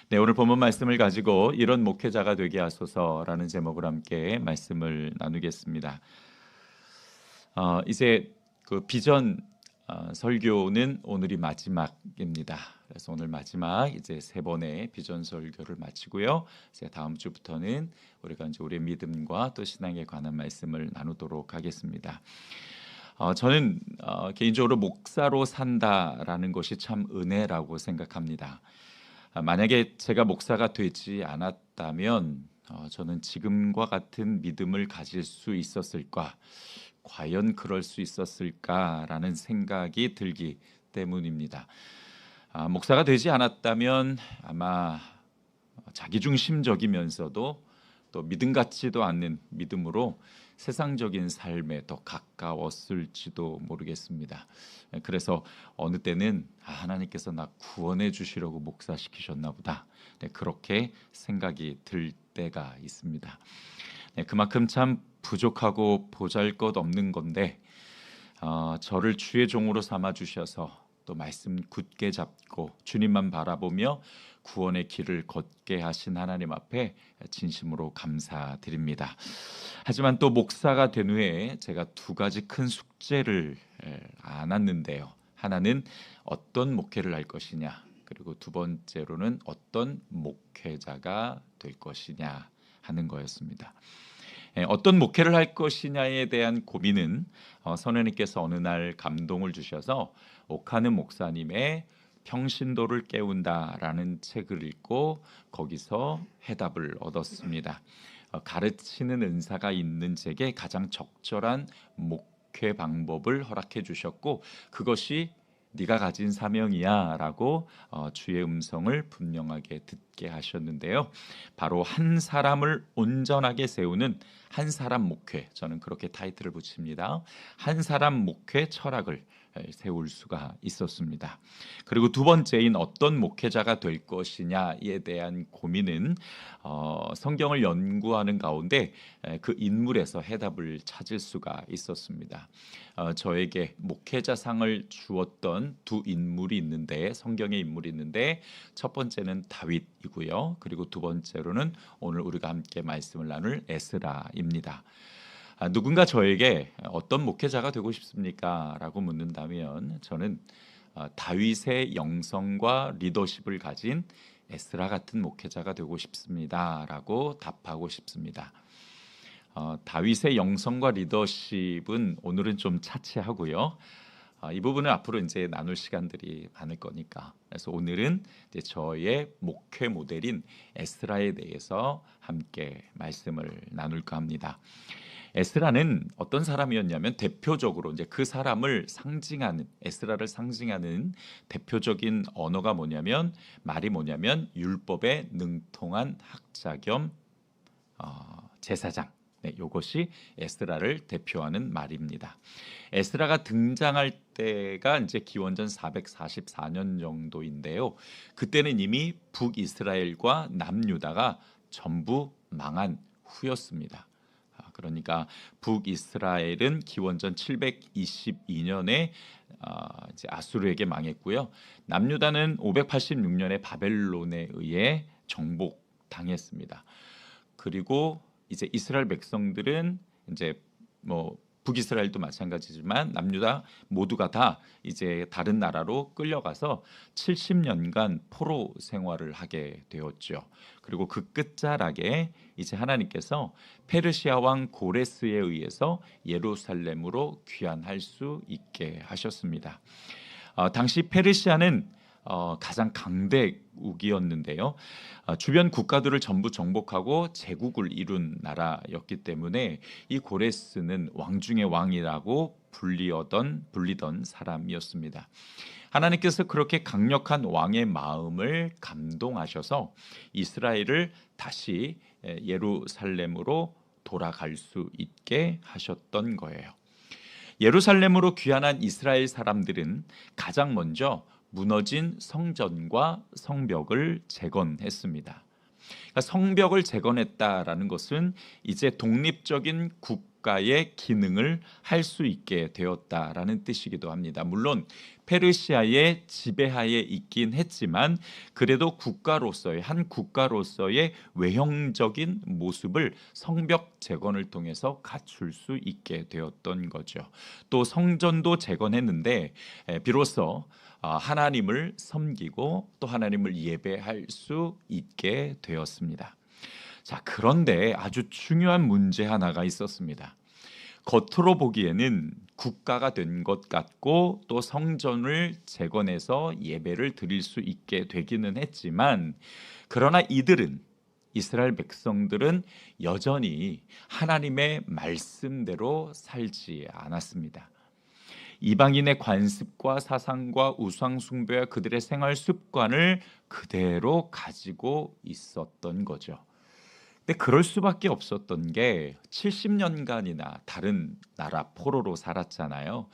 네, 오늘 본문 말씀을 가지고 이런 목회자가 되게 하소서라는 제목으로 함께 말씀을 나누겠습니다. 이제 그 비전 설교는 오늘이 마지막입니다. 그래서 오늘 마지막 이제 세 번의 비전 설교를 마치고요. 이제 다음 주부터는 우리가 이제 우리의 믿음과 또 신앙에 관한 말씀을 나누도록 하겠습니다. 저는 개인적으로 목사로 산다라는 것이 참 은혜라고 생각합니다. 만약에 제가 목사가 되지 않았다면 저는 지금과 같은 믿음을 가질 수 있었을까? 과연 그럴 수 있었을까라는 생각이 들기 때문입니다. 목사가 되지 않았다면 아마 자기중심적이면서도 또 믿음 같지도 않는 믿음으로 세상적인 삶에 더 가까웠을지도 모르겠습니다. 그래서 어느 때는 하나님께서 나 구원해 주시려고 목사시키셨나 보다. 그렇게 생각이 들 때가 있습니다. 그만큼 참 부족하고 보잘것없는 건데 저를 주의 종으로 삼아 주셔서 또 말씀 굳게 잡고 주님만 바라보며 구원의 길을 걷게 하신 하나님 앞에 진심으로 감사드립니다. 하지만 또 목사가 된 후에 제가 두 가지 큰 숙제를 안았는데요. 하나는 어떤 목회를 할 것이냐, 그리고 두 번째로는 어떤 목회자가 될 것이냐 하는 거였습니다. 어떤 목회를 할 것이냐에 대한 고민은 선생님께서 어느 날 감동을 주셔서 옥하는 목사님의 평신도를 깨운다라는 책을 읽고 거기서 해답을 얻었습니다. 가르치는 은사가 있는 제게 가장 적절한 목회 방법을 허락해 주셨고 그것이 네가 가진 사명이야 라고 주의 음성을 분명하게 듣게 하셨는데요. 바로 한 사람을 온전하게 세우는 한 사람 목회, 저는 그렇게 타이틀을 붙입니다. 한 사람 목회 철학을 세울 수가 있었습니다. 그리고 두 번째인 어떤 목회자가 될 것이냐에 대한 고민은 성경을 연구하는 가운데 그 인물에서 해답을 찾을 수가 있었습니다. 저에게 목회자상을 주었던 두 인물이 있는데 성경의 인물이 있는데 첫 번째는 다윗이고요. 그리고 두 번째로는 오늘 우리가 함께 말씀을 나눌 에스라입니다. 누군가 저에게 어떤 목회자가 되고 싶습니까? 라고 묻는다면 저는 다윗의 영성과 리더십을 가진 에스라 같은 목회자가 되고 싶습니다 라고 답하고 싶습니다. 다윗의 영성과 리더십은 오늘은 좀 차치하고요. 이 부분은 앞으로 이제 나눌 시간들이 많을 거니까. 그래서 오늘은 이제 저의 목회 모델인 에스라에 대해서 함께 말씀을 나눌까 합니다. 에스라는 어떤 사람이었냐면 대표적으로 이제 그 사람을 상징하는 에스라를 상징하는 대표적인 언어가 뭐냐면 말이 뭐냐면 율법에 능통한 학자 겸 제사장. 네, 이것이 에스라를 대표하는 말입니다. 에스라가 등장할 때가 이제 기원전 444년 정도인데요. 그때는 이미 북이스라엘과 남유다가 전부 망한 후였습니다. 그러니까 북이스라엘은 기원전 722년에 이제 아수르에게 망했고요. 남유다는 586년에 바벨론에 의해 정복당했습니다. 그리고 이제 이스라엘 백성들은 이제 뭐 북이스라엘도 마찬가지지만 남유다 모두가 다 이제 다른 나라로 끌려가서 70년간 포로 생활을 하게 되었죠. 그리고 그 끝자락에 이제 하나님께서 페르시아 왕 고레스에 의해서 예루살렘으로 귀환할 수 있게 하셨습니다. 당시 페르시아는 가장 강대국이었는데요. 주변 국가들을 전부 정복하고 제국을 이룬 나라였기 때문에 이 고레스는 왕 중의 왕이라고 불리던 사람이었습니다. 하나님께서 그렇게 강력한 왕의 마음을 감동하셔서 이스라엘을 다시 예루살렘으로 돌아갈 수 있게 하셨던 거예요. 예루살렘으로 귀환한 이스라엘 사람들은 가장 먼저 무너진 성전과 성벽을 재건했습니다. 그러니까 성벽을 재건했다라는 것은 이제 독립적인 국가의 기능을 할 수 있게 되었다라는 뜻이기도 합니다. 물론 페르시아의 지배하에 있긴 했지만 그래도 국가로서의 한 국가로서의 외형적인 모습을 성벽 재건을 통해서 갖출 수 있게 되었던 거죠. 또 성전도 재건했는데 비로소 하나님을 섬기고 또 하나님을 예배할 수 있게 되었습니다. 자, 그런데 아주 중요한 문제 하나가 있었습니다. 겉으로 보기에는 국가가 된 것 같고 또 성전을 재건해서 예배를 드릴 수 있게 되기는 했지만 그러나 이스라엘 백성들은 여전히 하나님의 말씀대로 살지 않았습니다. 이방인의 관습과 사상과 우상 숭배와 그들의 생활 습관을 그대로 가지고 있었던 거죠. 근데 그럴 수밖에 없었던 게 70년간이나 다른 나라 포로로 살았잖아요.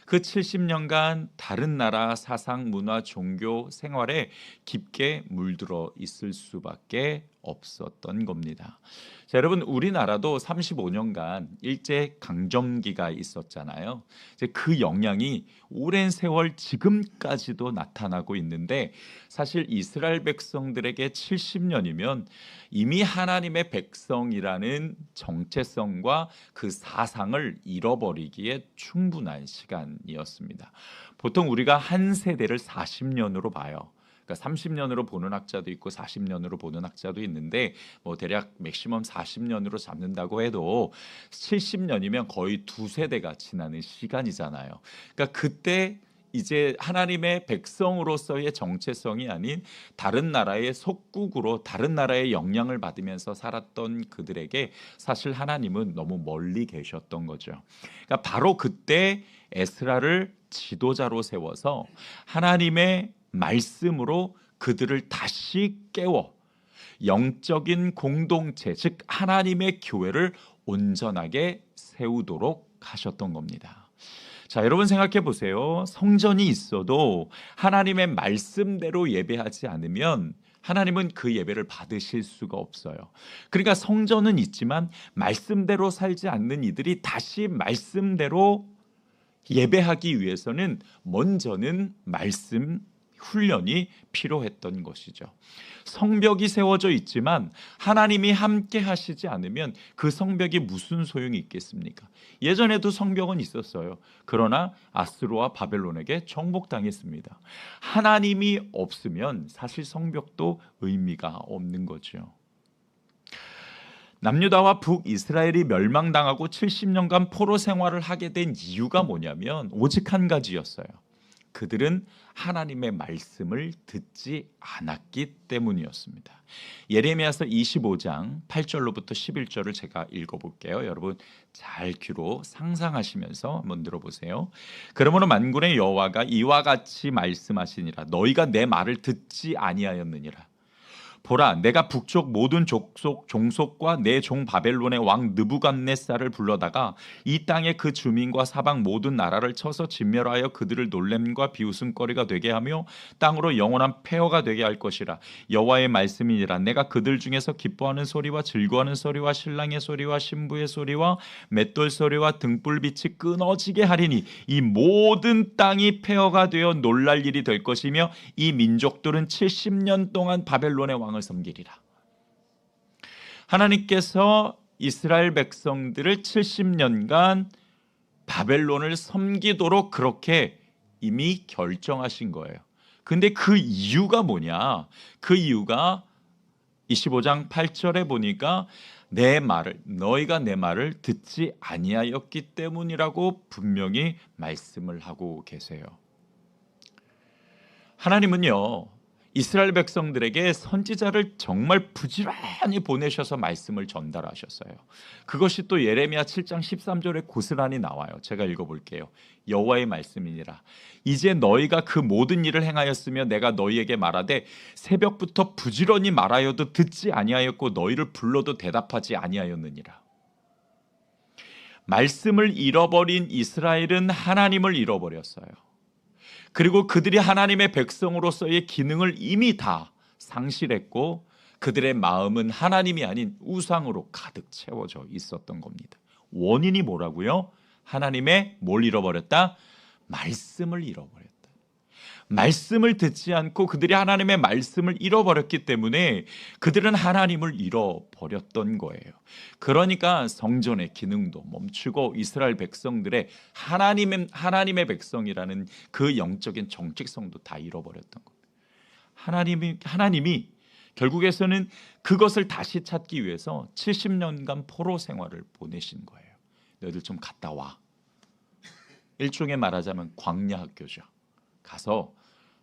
그 70년간 다른 나라 사상, 문화, 종교, 생활에 깊게 물들어 있을 수밖에 없었던 겁니다. 자, 여러분 우리나라도 35년간 일제 강점기가 있었잖아요. 이제 그 영향이 오랜 세월 지금까지도 나타나고 있는데 사실 이스라엘 백성들에게 70년이면 이미 하나님의 백성이라는 정체성과 그 사상을 잃어버리기에 충분한 시간이었습니다. 보통 우리가 한 세대를 40년으로 봐요. 그러니까 30년으로 보는 학자도 있고 40년으로 보는 학자도 있는데 뭐 대략 맥시멈 40년으로 잡는다고 해도 70년이면 거의 두 세대가 지나는 시간이잖아요. 그러니까 그때 이제 하나님의 백성으로서의 정체성이 아닌 다른 나라의 속국으로 다른 나라의 영향을 받으면서 살았던 그들에게 사실 하나님은 너무 멀리 계셨던 거죠. 그러니까 바로 그때 에스라를 지도자로 세워서 하나님의 말씀으로 그들을 다시 깨워 영적인 공동체, 즉 하나님의 교회를 온전하게 세우도록 하셨던 겁니다. 자, 여러분 생각해 보세요. 성전이 있어도 하나님의 말씀대로 예배하지 않으면 하나님은 그 예배를 받으실 수가 없어요. 그러니까 성전은 있지만 말씀대로 살지 않는 이들이 다시 말씀대로 예배하기 위해서는 먼저는 말씀 훈련이 필요했던 것이죠. 성벽이 세워져 있지만 하나님이 함께 하시지 않으면 그 성벽이 무슨 소용이 있겠습니까? 예전에도 성벽은 있었어요. 그러나 아수르와 바벨론에게 정복당했습니다. 하나님이 없으면 사실 성벽도 의미가 없는 거죠. 남유다와 북이스라엘이 멸망당하고 70년간 포로 생활을 하게 된 이유가 뭐냐면 오직 한 가지였어요. 그들은 하나님의 말씀을 듣지 않았기 때문이었습니다. 예레미야서 25장 8절로부터 11절을 제가 읽어볼게요. 여러분 잘 귀로 상상하시면서 한번 들어보세요. 그러므로 만군의 여호와가 이와 같이 말씀하시니라. 너희가 내 말을 듣지 아니하였느니라. 보라, 내가 북쪽 모든 종속과 내 종 바벨론의 왕 느부갓네살을 불러다가 이 땅의 그 주민과 사방 모든 나라를 쳐서 진멸하여 그들을 놀램과 비웃음거리가 되게 하며 땅으로 영원한 폐허가 되게 할 것이라. 여호와의 말씀이니라. 내가 그들 중에서 기뻐하는 소리와 즐거워하는 소리와 신랑의 소리와 신부의 소리와 맷돌 소리와 등불빛이 끊어지게 하리니 이 모든 땅이 폐허가 되어 놀랄 일이 될 것이며 이 민족들은 70년 동안 바벨론의 왕을 섬기리라. 하나님께서 이스라엘 백성들을 70년간 바벨론을 섬기도록 그렇게 이미 결정하신 거예요. 근데 그 이유가 뭐냐? 그 이유가 25장 8절에 보니까 너희가 내 말을 듣지 아니하였기 때문이라고 분명히 말씀을 하고 계세요. 하나님은요, 이스라엘 백성들에게 선지자를 정말 부지런히 보내셔서 말씀을 전달하셨어요. 그것이 또 예레미야 7장 13절에 고스란히 나와요. 제가 읽어볼게요. 여호와의 말씀이니라. 이제 너희가 그 모든 일을 행하였으며 내가 너희에게 말하되 새벽부터 부지런히 말하여도 듣지 아니하였고 너희를 불러도 대답하지 아니하였느니라. 말씀을 잃어버린 이스라엘은 하나님을 잃어버렸어요. 그리고 그들이 하나님의 백성으로서의 기능을 이미 다 상실했고 그들의 마음은 하나님이 아닌 우상으로 가득 채워져 있었던 겁니다. 원인이 뭐라고요? 하나님의 뭘 잃어버렸다? 말씀을 잃어버렸다. 말씀을 듣지 않고 그들이 하나님의 말씀을 잃어버렸기 때문에 그들은 하나님을 잃어버렸던 거예요. 그러니까 성전의 기능도 멈추고 이스라엘 백성들의 하나님의 백성이라는 그 영적인 정체성도 다 잃어버렸던 겁니다. 하나님이 결국에서는 그것을 다시 찾기 위해서 70년간 포로 생활을 보내신 거예요. 너희들 좀 갔다 와. 일종의 말하자면 광야 학교죠. 가서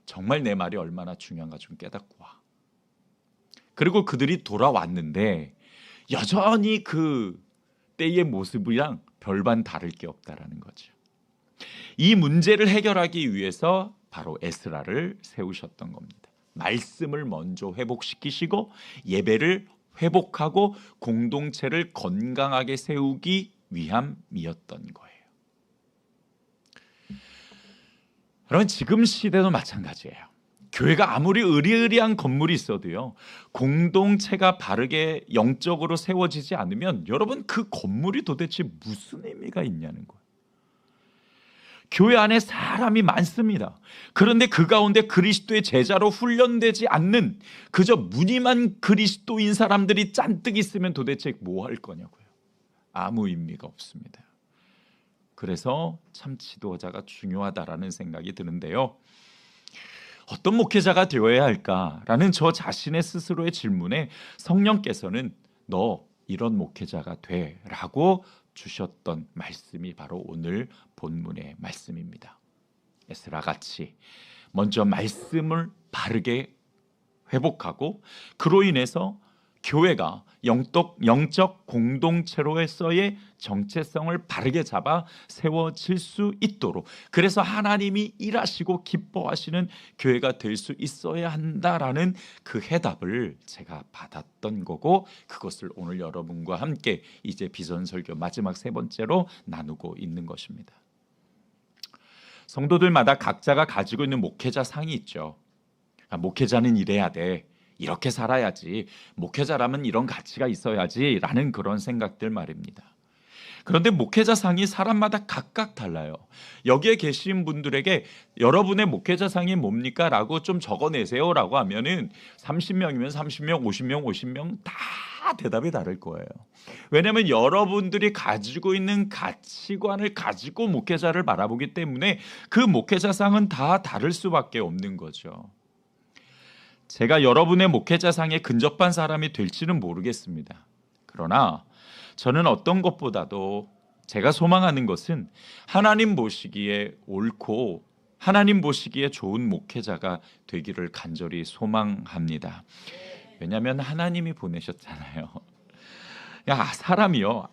정말 내 말이 얼마나 중요한가 좀 깨닫고 와. 그리고 그들이 돌아왔는데 여전히 그 때의 모습이랑 별반 다를 게 없다라는 거죠. 이 문제를 해결하기 위해서 바로 에스라를 세우셨던 겁니다. 말씀을 먼저 회복시키시고 예배를 회복하고 공동체를 건강하게 세우기 위함이었던 거예요. 그럼 지금 시대도 마찬가지예요. 교회가 아무리 으리으리한 건물이 있어도요, 공동체가 바르게 영적으로 세워지지 않으면 여러분 그 건물이 도대체 무슨 의미가 있냐는 거예요. 교회 안에 사람이 많습니다. 그런데 그 가운데 그리스도의 제자로 훈련되지 않는 그저 무늬만 그리스도인 사람들이 잔뜩 있으면 도대체 뭐 할 거냐고요. 아무 의미가 없습니다. 그래서 참 지도자가 중요하다라는 생각이 드는데요. 어떤 목회자가 되어야 할까라는 저 자신의 스스로의 질문에 성령께서는 너 이런 목회자가 되라고 주셨던 말씀이 바로 오늘 본문의 말씀입니다. 에스라같이 먼저 말씀을 바르게 회복하고 그로 인해서 교회가 영적 공동체로서의 정체성을 바르게 잡아 세워질 수 있도록, 그래서 하나님이 일하시고 기뻐하시는 교회가 될 수 있어야 한다라는 그 해답을 제가 받았던 거고, 그것을 오늘 여러분과 함께 이제 비전설교 마지막 세 번째로 나누고 있는 것입니다. 성도들마다 각자가 가지고 있는 목회자 상이 있죠. 목회자는 이래야 돼, 이렇게 살아야지, 목회자라면 이런 가치가 있어야지 라는 그런 생각들 말입니다. 그런데 목회자상이 사람마다 각각 달라요. 여기에 계신 분들에게 여러분의 목회자상이 뭡니까? 라고 좀 적어내세요 라고 하면은 30명이면 30명, 50명, 50명 다 대답이 다를 거예요. 왜냐하면 여러분들이 가지고 있는 가치관을 가지고 목회자를 바라보기 때문에 그 목회자상은 다 다를 수밖에 없는 거죠. 제가 여러분의 목회자상에 근접한 사람이 될지는 모르겠습니다. 그러나 저는 어떤 것보다도 제가 소망하는 것은 하나님 보시기에 옳고 하나님 보시기에 좋은 목회자가 되기를 간절히 소망합니다. 왜냐하면 하나님이 보내셨잖아요. 사람이요,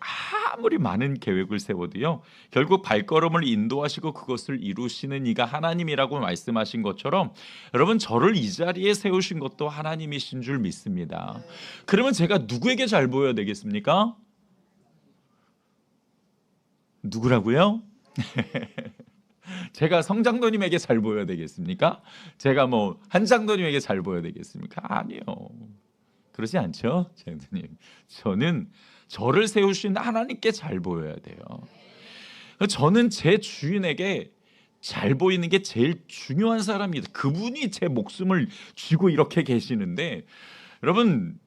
아무리 많은 계획을 세워도요, 결국 발걸음을 인도하시고 그것을 이루시는 이가 하나님이라고 말씀하신 것처럼 여러분, 저를 이 자리에 세우신 것도 하나님이신 줄 믿습니다. 그러면 제가 누구에게 잘 보여야 되겠습니까? 누구라고요? 제가 성장로님에게 잘 보여야 되겠습니까? 제가 뭐 한장로님에게 잘 보여야 되겠습니까? 아니요. 그러지 않죠, 장로님. 저는 저를 세우신 하나님께 잘 보여야 돼요. 저는 제 주인에게 잘 보이는 게 제일 중요한 사람입니다. 그분이 제 목숨을 쥐고 이렇게 계시는데, 여러분,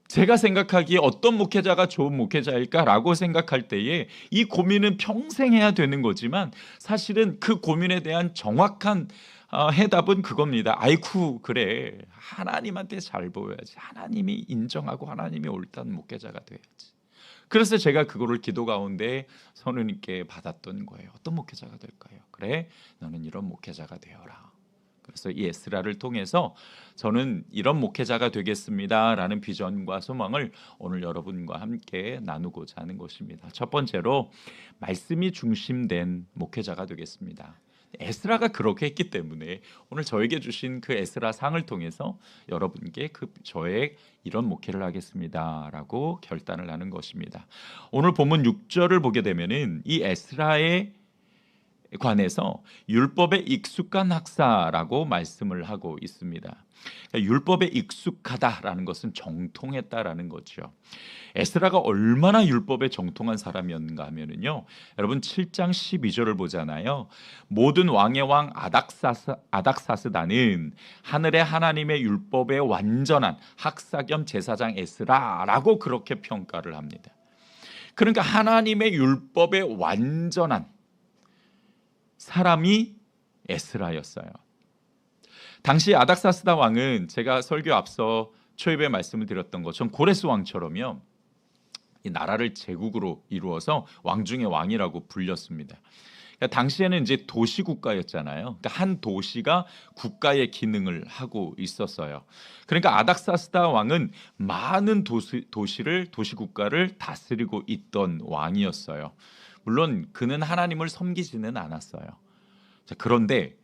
제가 생각하기에 어떤 목회자가 좋은 목회자일까라고 생각할 때에 이 고민은 평생 해야 되는 거지만, 사실은 그 고민에 대한 정확한 해답은 그겁니다. 아이쿠, 그래, 하나님한테 잘 보여야지. 하나님이 인정하고 하나님이 옳다는 목회자가 돼야지. 그래서 제가 그거를 기도 가운데 선우님께 받았던 거예요. 어떤 목회자가 될까요? 그래, 너는 이런 목회자가 되어라. 그래서 이 에스라를 통해서 저는 이런 목회자가 되겠습니다라는 비전과 소망을 오늘 여러분과 함께 나누고자 하는 것입니다. 첫 번째로, 말씀이 중심된 목회자가 되겠습니다. 에스라가 그렇게 했기 때문에 오늘 저에게 주신 그 에스라 상을 통해서 여러분께 저의 이런 목회를 하겠습니다라고 결단을 하는 것입니다. 오늘 본문 6절을 보게 되면은 이 에스라에 관해서 율법에 익숙한 학사라고 말씀을 하고 있습니다. 그러니까 율법에 익숙하다라는 것은 정통했다라는 거죠. 에스라가 얼마나 율법에 정통한 사람이었는가 하면은요, 여러분 7장 12절을 보잖아요. 모든 왕의 왕 아닥사스다는 하늘의 하나님의 율법에 완전한 학사 겸 제사장 에스라라고 그렇게 평가를 합니다. 그러니까 하나님의 율법에 완전한 사람이 에스라였어요. 당시 아닥사스다 왕은 제가 설교 앞서 초입에 말씀을 드렸던 것처럼 고레스 왕처럼요, 이 나라를 제국으로 이루어서 왕 중의 왕이라고 불렸습니다. 그러니까 당시에는 이제 도시 국가였잖아요. 그러니까 한 도시가 국가의 기능을 하고 있었어요. 그러니까 아닥사스다 왕은 많은 도시 국가를 다스리고 있던 왕이었어요. 물론 그는 하나님을 섬기지는 않았어요. 자, 그런데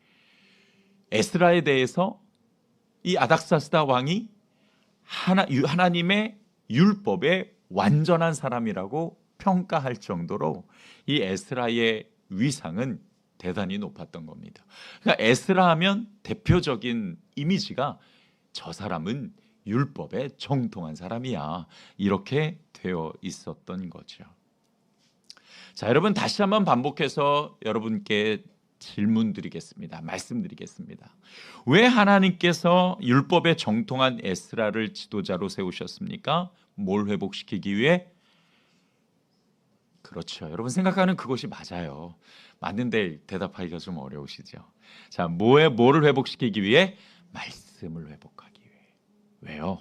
에스라에 대해서 이 아닥사스다 왕이 하나님의 율법에 완전한 사람이라고 평가할 정도로 이 에스라의 위상은 대단히 높았던 겁니다. 그러니까 에스라 하면 대표적인 이미지가 저 사람은 율법에 정통한 사람이야, 이렇게 되어 있었던 거죠. 자, 여러분 다시 한번 반복해서 여러분께 질문 드리겠습니다. 말씀드리겠습니다. 왜 하나님께서 율법에 정통한 에스라를 지도자로 세우셨습니까? 뭘 회복시키기 위해? 그렇죠. 여러분 생각하는 그것이 맞아요. 맞는데 대답하기가 좀 어려우시죠. 자, 뭐를 회복시키기 위해? 말씀을 회복하기 위해. 왜요?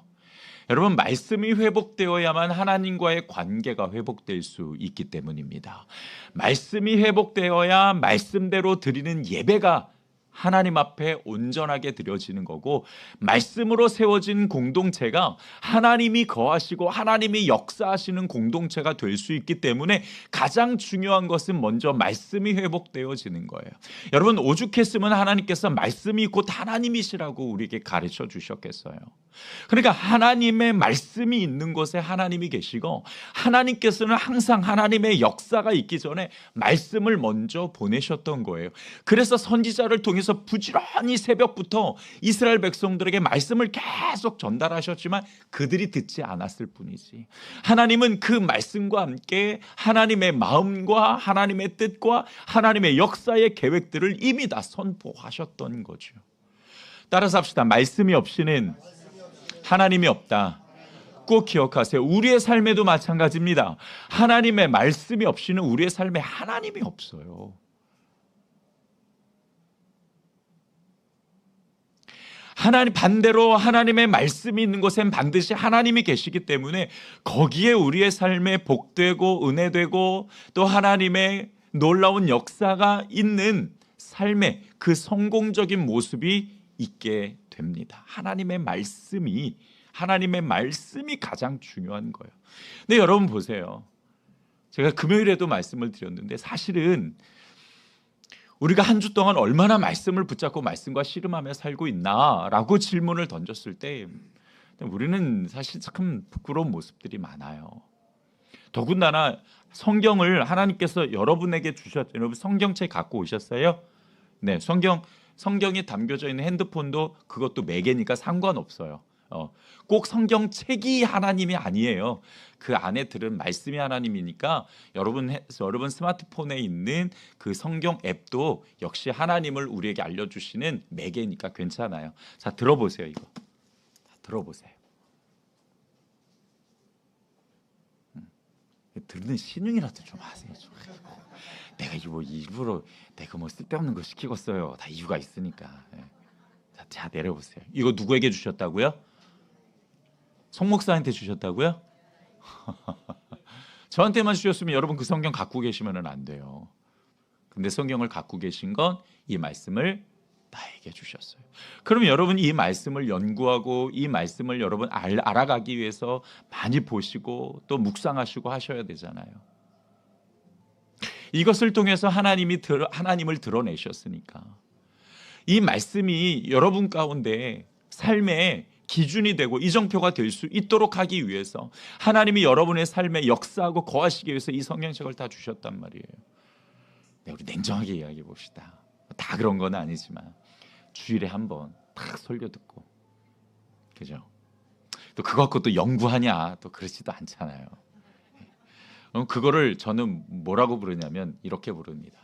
여러분, 말씀이 회복되어야만 하나님과의 관계가 회복될 수 있기 때문입니다. 말씀이 회복되어야 말씀대로 드리는 예배가 하나님 앞에 온전하게 드려지는 거고, 말씀으로 세워진 공동체가 하나님이 거하시고 하나님이 역사하시는 공동체가 될 수 있기 때문에 가장 중요한 것은 먼저 말씀이 회복되어지는 거예요. 여러분, 오죽했으면 하나님께서 말씀이 곧 하나님이시라고 우리에게 가르쳐 주셨겠어요. 그러니까 하나님의 말씀이 있는 곳에 하나님이 계시고, 하나님께서는 항상 하나님의 역사가 있기 전에 말씀을 먼저 보내셨던 거예요. 그래서 선지자를 통해서 부지런히 새벽부터 이스라엘 백성들에게 말씀을 계속 전달하셨지만 그들이 듣지 않았을 뿐이지, 하나님은 그 말씀과 함께 하나님의 마음과 하나님의 뜻과 하나님의 역사의 계획들을 이미 다 선포하셨던 거죠. 따라서 합시다. 말씀이 없이는 하나님이 없다. 꼭 기억하세요. 우리의 삶에도 마찬가지입니다. 하나님의 말씀이 없이는 우리의 삶에 하나님이 없어요. 반대로 하나님의 말씀이 있는 곳엔 반드시 하나님이 계시기 때문에 거기에 우리의 삶에 복되고 은혜되고 또 하나님의 놀라운 역사가 있는 삶의 그 성공적인 모습이 있게 됩니다. 하나님의 말씀이 가장 중요한 거예요. 근데 여러분 보세요. 제가 금요일에도 말씀을 드렸는데 사실은 우리가 한 주 동안 얼마나 말씀을 붙잡고 말씀과 씨름하며 살고 있나라고 질문을 던졌을 때 우리는 사실 참 부끄러운 모습들이 많아요. 더군다나 성경을 하나님께서 여러분에게 주셨죠. 여러분 성경책 갖고 오셨어요? 네, 성경이 담겨져 있는 핸드폰도 그것도 매개니까 상관없어요. 꼭 성경책이 하나님이 아니에요. 그 안에 들은 말씀이 하나님이니까 여러분 스마트폰에 있는 그 성경 앱도 역시 하나님을 우리에게 알려주시는 매개니까 괜찮아요. 자, 들어보세요. 이거 들어보세요. 듣는 신용이라도 좀 하세요. 좀. 내가 이거 일부러 내가 뭐 쓸데없는 거 시키겠어요. 다 이유가 있으니까. 자, 내려보세요. 이거 누구에게 주셨다고요? 송 목사한테 주셨다고요? 저한테만 주셨으면 여러분 그 성경 갖고 계시면 안 돼요. 근데 성경을 갖고 계신 건 이 말씀을 나에게 주셨어요. 그럼 여러분 이 말씀을 연구하고 이 말씀을 여러분 알아가기 위해서 많이 보시고 또 묵상하시고 하셔야 되잖아요. 이것을 통해서 하나님을 드러내셨으니까 이 말씀이 여러분 가운데 삶의 기준이 되고 이정표가 될 수 있도록 하기 위해서 하나님이 여러분의 삶에 역사하고 거하시기 위해서 이 성경책을 다 주셨단 말이에요. 네, 우리 냉정하게 이야기해 봅시다. 다 그런 건 아니지만 주일에 한번 딱 설교 듣고 그죠? 또 그거 갖고 또 연구하냐? 또 그렇지도 않잖아요. 그거를 저는 뭐라고 부르냐면 이렇게 부릅니다.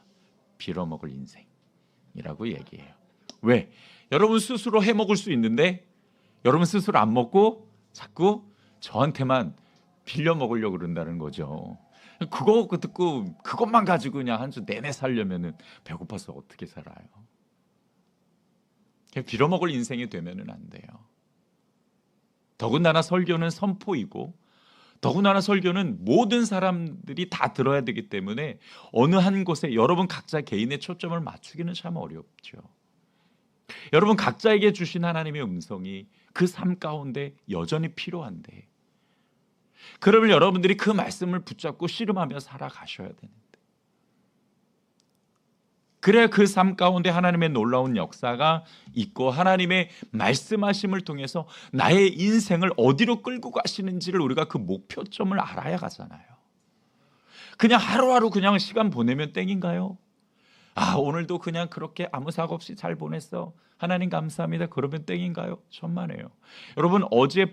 빌어먹을 인생이라고 얘기해요. 왜? 여러분 스스로 해먹을 수 있는데 여러분 스스로 안 먹고 자꾸 저한테만 빌려 먹으려고 그런다는 거죠. 그거 듣고 그것만 가지고 그냥 한 주 내내 살려면은 배고파서 어떻게 살아요? 빌어먹을 인생이 되면은 안 돼요. 더군다나 설교는 선포이고 더군다나 설교는 모든 사람들이 다 들어야 되기 때문에 어느 한 곳에 여러분 각자 개인의 초점을 맞추기는 참 어렵죠. 여러분 각자에게 주신 하나님의 음성이 그 삶 가운데 여전히 필요한데 그러면 여러분들이 그 말씀을 붙잡고 씨름하며 살아가셔야 되는데 그래야 그 삶 가운데 하나님의 놀라운 역사가 있고 하나님의 말씀하심을 통해서 나의 인생을 어디로 끌고 가시는지를 우리가 그 목표점을 알아야 가잖아요. 그냥 하루하루 그냥 시간 보내면 땡인가요? 오늘도 그냥 그렇게 아무 사고 없이 잘 보냈어. 하나님 감사합니다. 그러면 땡인가요? 천만에요. 여러분 어제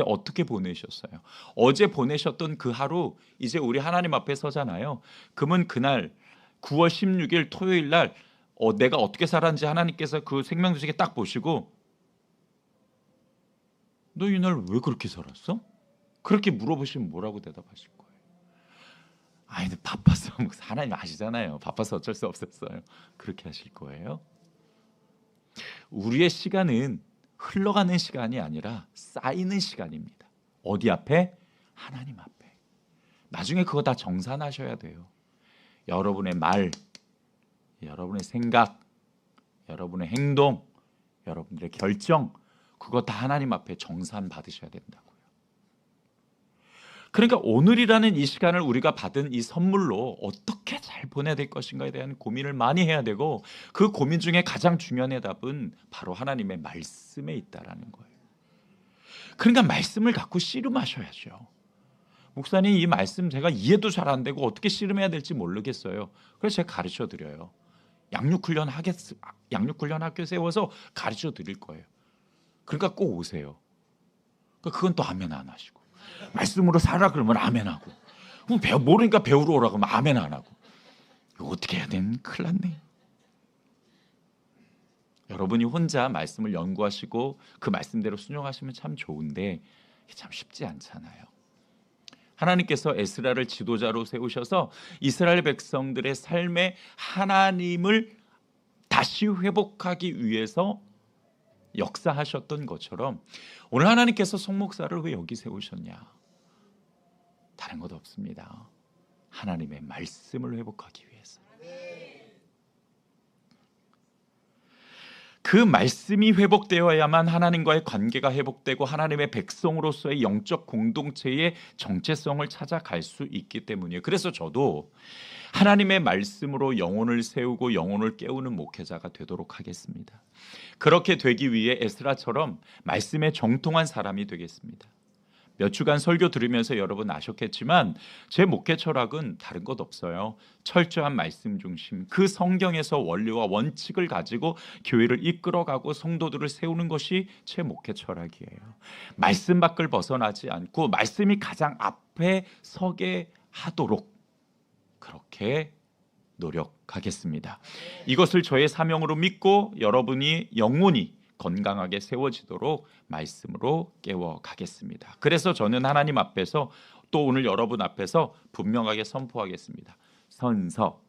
어떻게 보내셨어요? 어제 보내셨던 그 하루 이제 우리 하나님 앞에 서잖아요. 그러면 그날 9월 16일 토요일 날 내가 어떻게 살았는지 하나님께서 그 생명수식에 딱 보시고 너 이날 왜 그렇게 살았어? 그렇게 물어보시면 뭐라고 대답하실 거예요? 근데 바빠서 하나님 아시잖아요. 바빠서 어쩔 수 없었어요. 그렇게 하실 거예요? 우리의 시간은 흘러가는 시간이 아니라 쌓이는 시간입니다. 어디 앞에? 하나님 앞에. 나중에 그거 다 정산하셔야 돼요. 여러분의 말, 여러분의 생각, 여러분의 행동, 여러분들의 결정 그거 다 하나님 앞에 정산 받으셔야 된다고요. 그러니까 오늘이라는 이 시간을 우리가 받은 이 선물로 어떻게 잘 보내야 될 것인가에 대한 고민을 많이 해야 되고 그 고민 중에 가장 중요한 해답은 바로 하나님의 말씀에 있다라는 거예요. 그러니까 말씀을 갖고 씨름하셔야죠. 목사님 이 말씀 제가 이해도 잘 안 되고 어떻게 씨름해야 될지 모르겠어요. 그래서 제가 가르쳐 드려요. 양육훈련 학교 세워서 가르쳐 드릴 거예요. 그러니까 꼭 오세요. 그건 또 아멘 안 하시고 말씀으로 살아 그러면 아멘 하고 모르니까 배우러 오라고 하면 아멘 안 하고 이거 어떻게 해야 되는 큰일 났네. 여러분이 혼자 말씀을 연구하시고 그 말씀대로 순종하시면 참 좋은데 참 쉽지 않잖아요. 하나님께서 에스라를 지도자로 세우셔서 이스라엘 백성들의 삶에 하나님을 다시 회복하기 위해서 역사하셨던 것처럼 오늘 하나님께서 송 목사를 왜 여기 세우셨냐? 다른 것 없습니다. 하나님의 말씀을 회복하기 위해서. 그 말씀이 회복되어야만 하나님과의 관계가 회복되고 하나님의 백성으로서의 영적 공동체의 정체성을 찾아갈 수 있기 때문이에요. 그래서 저도 하나님의 말씀으로 영혼을 세우고 영혼을 깨우는 목회자가 되도록 하겠습니다. 그렇게 되기 위해 에스라처럼 말씀에 정통한 사람이 되겠습니다. 몇 주간 설교 들으면서 여러분 아셨겠지만 제 목회 철학은 다른 것 없어요. 철저한 말씀 중심, 그 성경에서 원리와 원칙을 가지고 교회를 이끌어가고 성도들을 세우는 것이 제 목회 철학이에요. 말씀 밖을 벗어나지 않고 말씀이 가장 앞에 서게 하도록 그렇게 노력하겠습니다. 이것을 저의 사명으로 믿고 여러분이 영혼이 건강하게 세워지도록 말씀으로 깨워가겠습니다. 그래서 저는 하나님 앞에서 또 오늘 여러분 앞에서 분명하게 선포하겠습니다. 선서,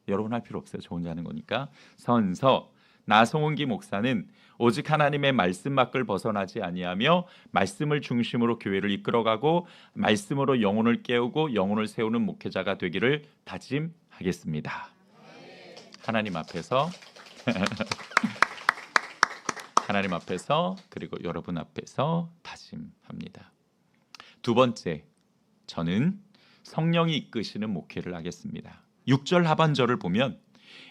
여러분 할 필요 없어요. 저 혼자 하는 거니까. 선서, 나 송은기 목사는 오직 하나님의 말씀 밖을 벗어나지 아니하며 말씀을 중심으로 교회를 이끌어가고 말씀으로 영혼을 깨우고 영혼을 세우는 목회자가 되기를 다짐하겠습니다. 하나님 앞에서 하나님 앞에서 그리고 여러분 앞에서 다짐합니다. 두 번째, 저는 성령이 이끄시는 목회를 하겠습니다. 6절 하반절을 보면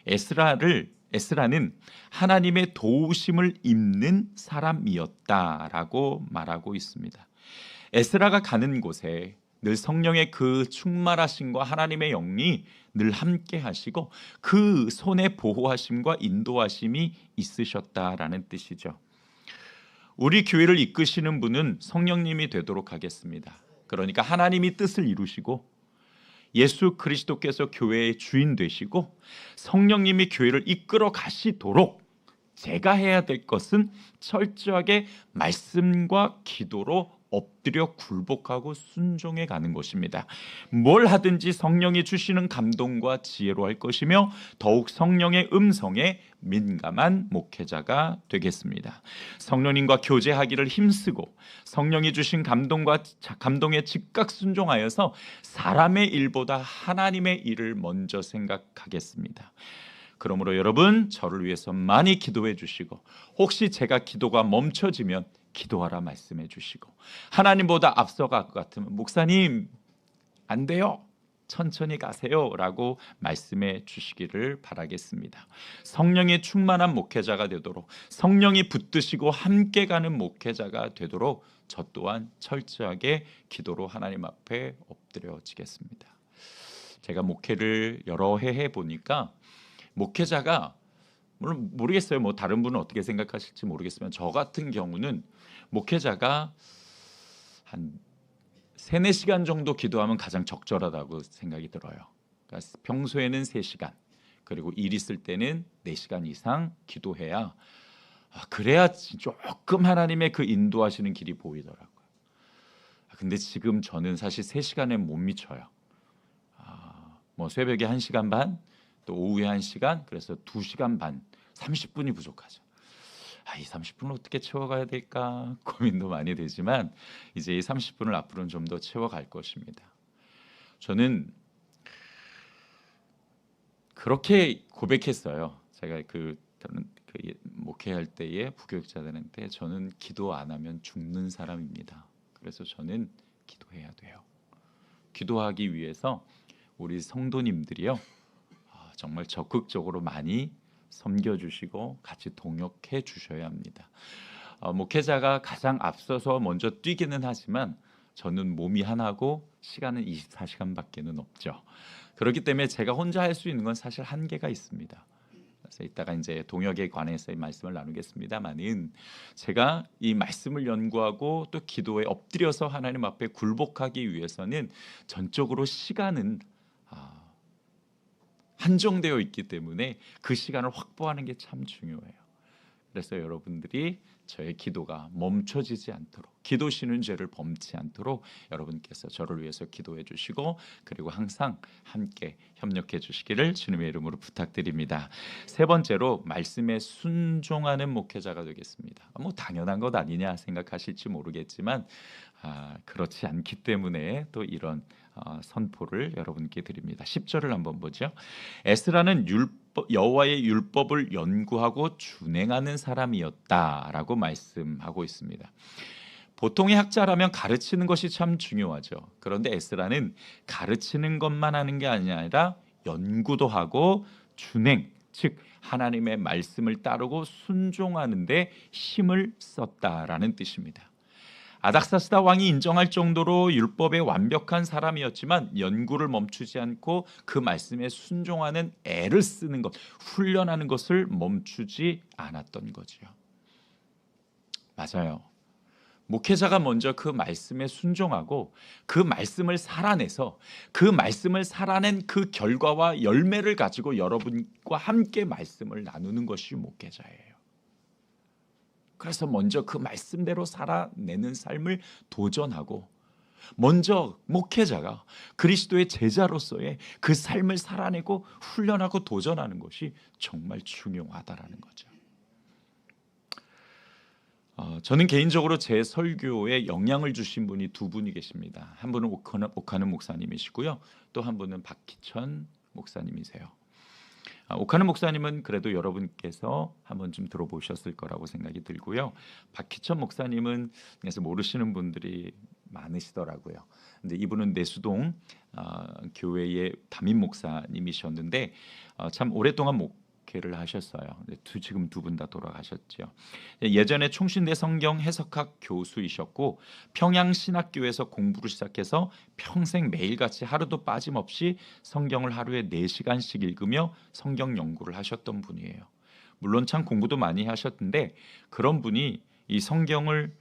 에스라는 하나님의 도우심을 입는 사람이었다라고 말하고 있습니다. 에스라가 가는 곳에 늘 성령의 그 충만하심과 하나님의 영이 늘 함께 하시고 그 손에 보호하심과 인도하심이 있으셨다라는 뜻이죠. 우리 교회를 이끄시는 분은 성령님이 되도록 하겠습니다. 그러니까 하나님이 뜻을 이루시고 예수 그리스도께서 교회의 주인 되시고 성령님이 교회를 이끌어 가시도록 제가 해야 될 것은 철저하게 말씀과 기도로 엎드려 굴복하고 순종해 가는 것입니다. 뭘 하든지 성령이 주시는 감동과 지혜로 할 것이며 더욱 성령의 음성에 민감한 목회자가 되겠습니다. 성령님과 교제하기를 힘쓰고 성령이 주신 감동에 즉각 순종하여서 사람의 일보다 하나님의 일을 먼저 생각하겠습니다. 그러므로 여러분, 저를 위해서 많이 기도해 주시고 혹시 제가 기도가 멈춰지면 기도하라 말씀해 주시고 하나님보다 앞서갈 것 같으면 목사님 안 돼요, 천천히 가세요 라고 말씀해 주시기를 바라겠습니다. 성령의 충만한 목회자가 되도록, 성령이 붙드시고 함께 가는 목회자가 되도록 저 또한 철저하게 기도로 하나님 앞에 엎드려지겠습니다. 제가 목회를 여러 해 해보니까 목회자가, 물론 모르겠어요, 뭐 다른 분은 어떻게 생각하실지 모르겠지만 저 같은 경우는 목회자가 한 3-4시간 정도 기도하면 가장 적절하다고 생각이 들어요. 그러니까 평소에는 3시간, 그리고 일 있을 때는 4시간 이상 기도해야, 그래야 조금 하나님의 그 인도하시는 길이 보이더라고요. 근데 지금 저는 사실 3시간에 못 미쳐요. 뭐 새벽에 1시간 반, 또 오후에 1시간, 그래서 2시간 반, 30분이 부족하죠. 이 30분을 어떻게 채워가야 될까 고민도 많이 되지만 이제 이 30분을 앞으로는 좀 더 채워갈 것입니다. 저는 그렇게 고백했어요. 제가 그 목회할 때에 부교육자들한테 저는 기도 안 하면 죽는 사람입니다. 그래서 저는 기도해야 돼요. 기도하기 위해서 우리 성도님들이요, 정말 적극적으로 많이 섬겨주시고 같이 동역해 주셔야 합니다. 목회자가 가장 앞서서 먼저 뛰기는 하지만 저는 몸이 하나고 시간은 24시간밖에는 없죠. 그렇기 때문에 제가 혼자 할 수 있는 건 사실 한계가 있습니다. 그래서 이따가 이제 동역에 관해서 말씀을 나누겠습니다만은, 제가 이 말씀을 연구하고 또 기도에 엎드려서 하나님 앞에 굴복하기 위해서는 전적으로 시간은 한정되어 있기 때문에 그 시간을 확보하는 게 참 중요해요. 그래서 여러분들이 저의 기도가 멈춰지지 않도록, 기도 쉬는 죄를 범치 않도록 여러분께서 저를 위해서 기도해 주시고, 그리고 항상 함께 협력해 주시기를 주님의 이름으로 부탁드립니다. 3번째로 말씀에 순종하는 목회자가 되겠습니다. 뭐 당연한 것 아니냐 생각하실지 모르겠지만 그렇지 않기 때문에 또 이런 선포를 여러분께 드립니다. 10절을 한번 보죠. 에스라는 여호와의 율법을 연구하고 준행하는 사람이었다라고 말씀하고 있습니다. 보통의 학자라면 가르치는 것이 참 중요하죠. 그런데 에스라는 가르치는 것만 하는 게 아니라 연구도 하고 준행, 즉 하나님의 말씀을 따르고 순종하는 데 힘을 썼다라는 뜻입니다. 아닥사스다 왕이 인정할 정도로 율법에 완벽한 사람이었지만 연구를 멈추지 않고 그 말씀에 순종하는 애를 쓰는 것, 훈련하는 것을 멈추지 않았던 거지요. 맞아요. 목회자가 먼저 그 말씀에 순종하고 그 말씀을 살아내서 그 말씀을 살아낸 그 결과와 열매를 가지고 여러분과 함께 말씀을 나누는 것이 목회자예요. 그래서 먼저 그 말씀대로 살아내는 삶을 도전하고, 먼저 목회자가 그리스도의 제자로서의 그 삶을 살아내고 훈련하고 도전하는 것이 정말 중요하다라는 거죠. 저는 개인적으로 제 설교에 영향을 주신 분이 2분이 계십니다. 한 분은 오카는 목사님이시고요, 또 한 분은 박희천 목사님이세요. 오카는 목사님은 그래도 여러분께서 한번 좀 들어보셨을 거라고 생각이 들고요. 박희천 목사님은 그래서 모르시는 분들이 많으시더라고요. 근데 이분은 내수동 교회의 담임 목사님이셨는데 참 오랫동안 목회를 하셨어요. 지금 2분 다 돌아가셨죠. 예전에 총신대 성경 해석학 교수이셨고 평양신학교에서 공부를 시작해서 평생 매일같이 하루도 빠짐없이 성경을 하루에 4시간씩 읽으며 성경 연구를 하셨던 분이에요. 물론 참 공부도 많이 하셨는데 그런 분이 이 성경을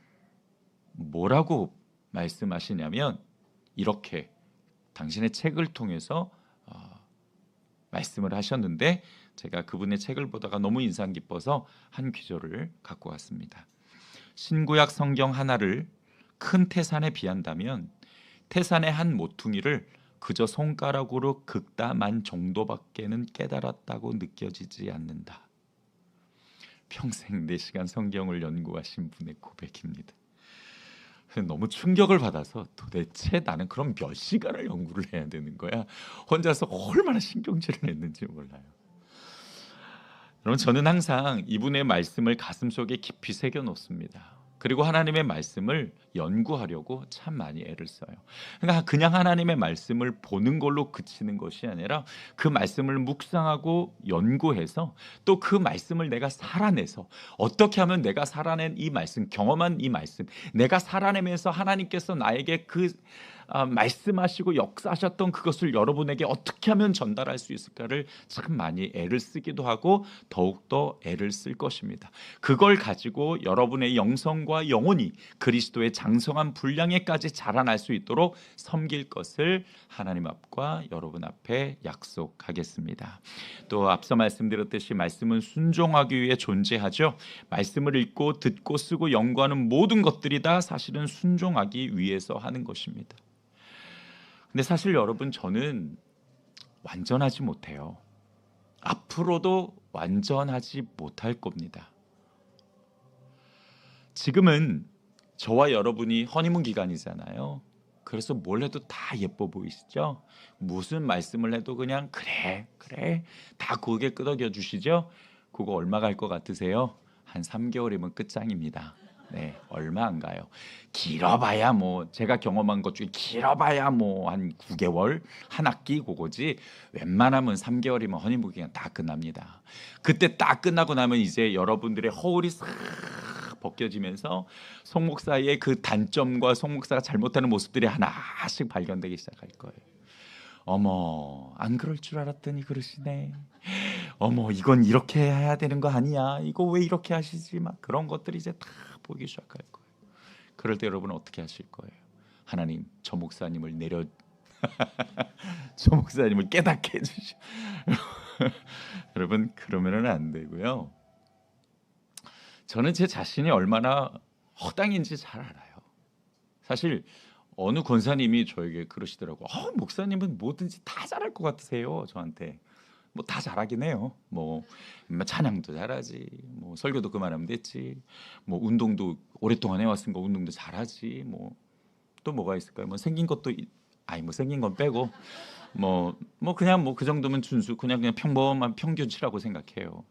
뭐라고 말씀하시냐면 이렇게 당신의 책을 통해서 말씀을 하셨는데, 제가 그분의 책을 보다가 너무 인상 깊어서 한 구절을 갖고 왔습니다. 신구약 성경 하나를 큰 태산에 비한다면 태산의 한 모퉁이를 그저 손가락으로 긁다만 정도밖에는 깨달았다고 느껴지지 않는다. 평생 4시간 성경을 연구하신 분의 고백입니다. 너무 충격을 받아서 도대체 나는 그럼 몇 시간을 연구를 해야 되는 거야? 혼자서 얼마나 신경질을 했는지 몰라요. 여러분, 저는 항상 이분의 말씀을 가슴속에 깊이 새겨 놓습니다. 그리고 하나님의 말씀을 연구하려고 참 많이 애를 써요. 그러니까 그냥 하나님의 말씀을 보는 걸로 그치는 것이 아니라 그 말씀을 묵상하고 연구해서 또 그 말씀을 내가 살아내서 어떻게 하면 내가 살아낸 이 말씀, 경험한 이 말씀, 내가 살아내면서 하나님께서 나에게 그 말씀하시고 역사하셨던 그것을 여러분에게 어떻게 하면 전달할 수 있을까를 참 많이 애를 쓰기도 하고 더욱더 애를 쓸 것입니다. 그걸 가지고 여러분의 영성과 영혼이 그리스도의 장성한 분량에까지 자라날 수 있도록 섬길 것을 하나님 앞과 여러분 앞에 약속하겠습니다. 또 앞서 말씀드렸듯이 말씀은 순종하기 위해 존재하죠. 말씀을 읽고 듣고 쓰고 연구하는 모든 것들이 다 사실은 순종하기 위해서 하는 것입니다. 근데 사실 여러분, 저는 완전하지 못해요. 앞으로도 완전하지 못할 겁니다. 지금은 저와 여러분이 허니문 기간이잖아요. 그래서 뭘 해도 다 예뻐 보이시죠? 무슨 말씀을 해도 그냥 그래 다 고개 끄덕여 주시죠? 그거 얼마 갈 것 같으세요? 한 3개월이면 끝장입니다. 네, 얼마 안 가요. 길어봐야 뭐 제가 경험한 것 중에 길어봐야 뭐 한 9개월, 한 학기 그거지. 웬만하면 3개월이면 허니문 기간 다 끝납니다. 그때 딱 끝나고 나면 이제 여러분들의 허울이 싹 벗겨지면서 송 목사의 그 단점과 송 목사가 잘못하는 모습들이 하나씩 발견되기 시작할 거예요. 어머, 안 그럴 줄 알았더니 그러시네. 어머, 이건 이렇게 해야 되는 거 아니야? 이거 왜 이렇게 하시지? 막 그런 것들이 이제 다 보이기 시작할 거예요. 그럴 때 여러분은 어떻게 하실 거예요? 하나님, 저 목사님을 저 목사님을 깨닫게 해주시오. 여러분, 그러면은 안 되고요. 저는 제 자신이 얼마나 허당인지 잘 알아요. 사실 어느 권사님이 저에게 그러시더라고. 목사님은 뭐든지 다 잘할 것 같으세요. 저한테. 뭐 다 잘하긴 해요. 뭐 찬양도 잘하지. 뭐 설교도 그만하면 됐지. 뭐 운동도 오랫동안 해왔으니까 운동도 잘하지. 뭐 또 뭐가 있을까요? 뭐 생긴 것도 뭐 생긴 건 빼고 뭐 그냥 뭐 그 정도면 준수 그냥 평범한 평균치라고 생각해요.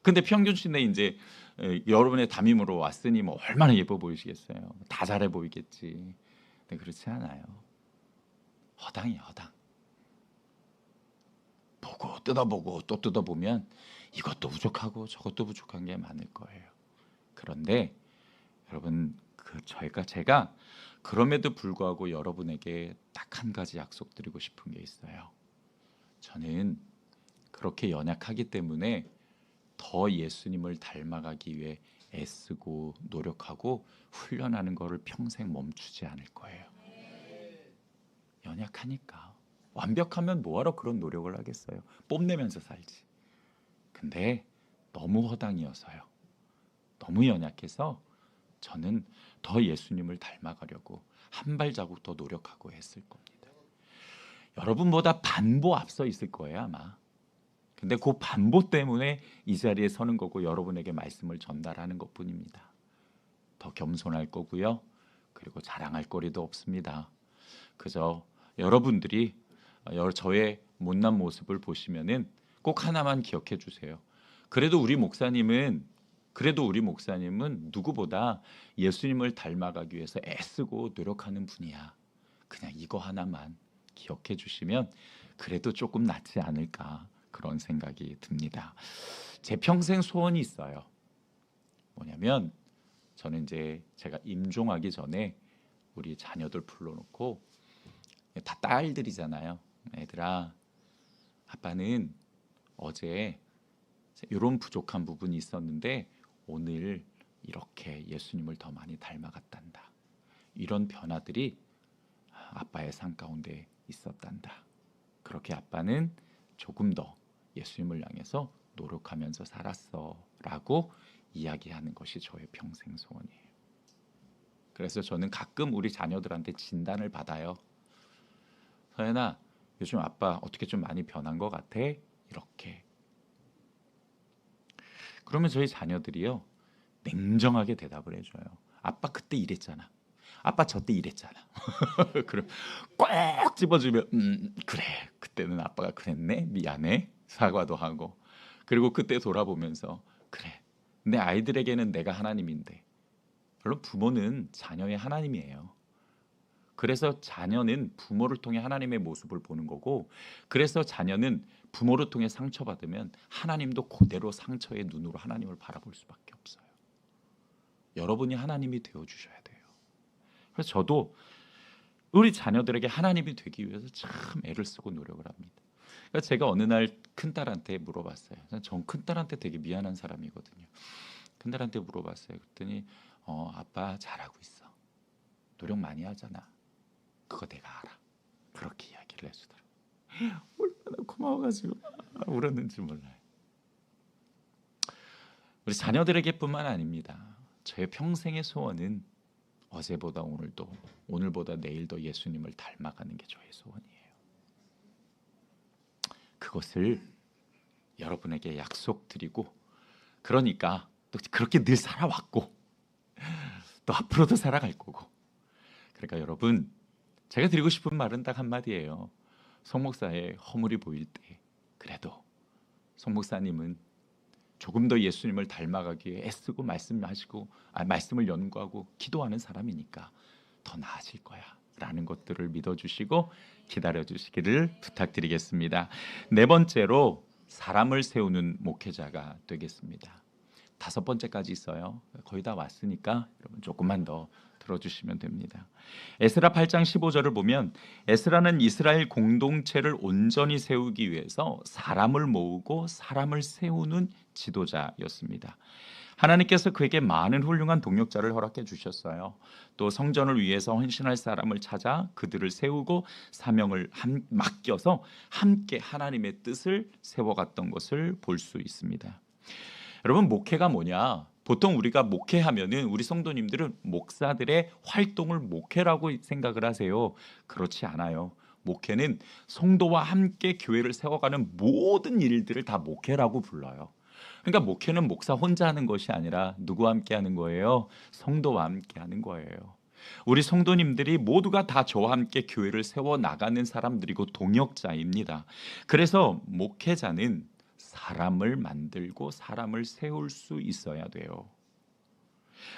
근데 평균치인데 이제 여러분의 담임으로 왔으니 뭐 얼마나 예뻐 보이시겠어요. 다 잘해 보이겠지. 근데 그렇지 않아요. 허당이에요, 허당. 보고 뜯어보고 또 뜯어보면 이것도 부족하고 저것도 부족한 게 많을 거예요. 그런데 여러분, 제가 그럼에도 불구하고 여러분에게 딱 한 가지 약속드리고 싶은 게 있어요. 저는 그렇게 연약하기 때문에 더 예수님을 닮아가기 위해 애쓰고 노력하고 훈련하는 것을 평생 멈추지 않을 거예요. 연약하니까. 완벽하면 뭐하러 그런 노력을 하겠어요. 뽐내면서 살지. 근데 너무 허당이어서요. 너무 연약해서 저는 더 예수님을 닮아가려고 한 발자국 더 노력하고 했을 겁니다. 여러분보다 반보 앞서 있을 거예요, 아마. 근데 그 반보 때문에 이 자리에 서는 거고 여러분에게 말씀을 전달하는 것뿐입니다. 더 겸손할 거고요. 그리고 자랑할 거리도 없습니다. 그저 여러분들이 저의 못난 모습을 보시면은 꼭 하나만 기억해 주세요. 그래도 우리 목사님은 누구보다 예수님을 닮아가기 위해서 애쓰고 노력하는 분이야. 그냥 이거 하나만 기억해 주시면 그래도 조금 낫지 않을까, 그런 생각이 듭니다. 제 평생 소원이 있어요. 뭐냐면 저는 이제 제가 임종하기 전에 우리 자녀들 불러놓고, 다 딸들이잖아요. 애들아, 아빠는 어제 이런 부족한 부분이 있었는데 오늘 이렇게 예수님을 더 많이 닮아갔단다. 이런 변화들이 아빠의 삶 가운데 있었단다. 그렇게 아빠는 조금 더 예수님을 향해서 노력하면서 살았어라고 이야기하는 것이 저의 평생 소원이에요. 그래서 저는 가끔 우리 자녀들한테 진단을 받아요. 서연아, 요즘 아빠 어떻게 좀 많이 변한 것 같아? 이렇게. 그러면 저희 자녀들이요, 냉정하게 대답을 해줘요. 아빠 그때 이랬잖아. 아빠 저 때 이랬잖아. 그럼 꼭 집어주면 그래, 그때는 아빠가 그랬네, 미안해, 사과도 하고. 그리고 그때 돌아보면서 그래, 내 아이들에게는 내가 하나님인데, 물론 부모는 자녀의 하나님이에요. 그래서 자녀는 부모를 통해 하나님의 모습을 보는 거고, 그래서 자녀는 부모를 통해 상처받으면 하나님도 그대로 상처의 눈으로 하나님을 바라볼 수밖에 없어요. 여러분이 하나님이 되어주셔야 돼요. 그래서 저도 우리 자녀들에게 하나님이 되기 위해서 참 애를 쓰고 노력을 합니다. 그러니까 제가 어느 날 큰딸한테 물어봤어요. 전 큰딸한테 되게 미안한 사람이거든요. 큰딸한테 물어봤어요. 그랬더니 아빠 잘하고 있어. 노력 많이 하잖아. 그거 내가 알아. 그렇게 이야기를 해주더라고요. 얼마나 고마워가지고 울었는지 몰라요. 우리 자녀들에게뿐만 아닙니다. 저의 평생의 소원은 어제보다 오늘도, 오늘보다 내일도 예수님을 닮아가는 게 저의 소원이에요. 그것을 여러분에게 약속드리고, 그러니까 또 그렇게 늘 살아왔고 또 앞으로도 살아갈 거고, 그러니까 여러분, 제가 드리고 싶은 말은 딱 한마디예요. 송 목사의 허물이 보일 때 그래도 송 목사님은 조금 더 예수님을 닮아가기 위해 애쓰고 말씀을 연구하고 기도하는 사람이니까 더 나아질 거야 라는 것들을 믿어주시고 기다려주시기를 부탁드리겠습니다. 네 번째로, 사람을 세우는 목회자가 되겠습니다. 5번째까지 있어요. 거의 다 왔으니까 여러분 조금만 더 들어주시면 됩니다. 에스라 8장 15절을 보면, 에스라는 이스라엘 공동체를 온전히 세우기 위해서 사람을 모으고 사람을 세우는 지도자였습니다. 하나님께서 그에게 많은 훌륭한 동력자를 허락해 주셨어요. 또 성전을 위해서 헌신할 사람을 찾아 그들을 세우고 사명을 맡겨서 함께 하나님의 뜻을 세워갔던 것을 볼 수 있습니다. 여러분, 목회가 뭐냐? 보통 우리가 목회하면은 우리 성도님들은 목사들의 활동을 목회라고 생각을 하세요. 그렇지 않아요. 목회는 성도와 함께 교회를 세워가는 모든 일들을 다 목회라고 불러요. 그러니까 목회는 목사 혼자 하는 것이 아니라 누구와 함께 하는 거예요? 성도와 함께 하는 거예요. 우리 성도님들이 모두가 다 저와 함께 교회를 세워 나가는 사람들이고 동역자입니다. 그래서 목회자는 사람을 만들고 사람을 세울 수 있어야 돼요.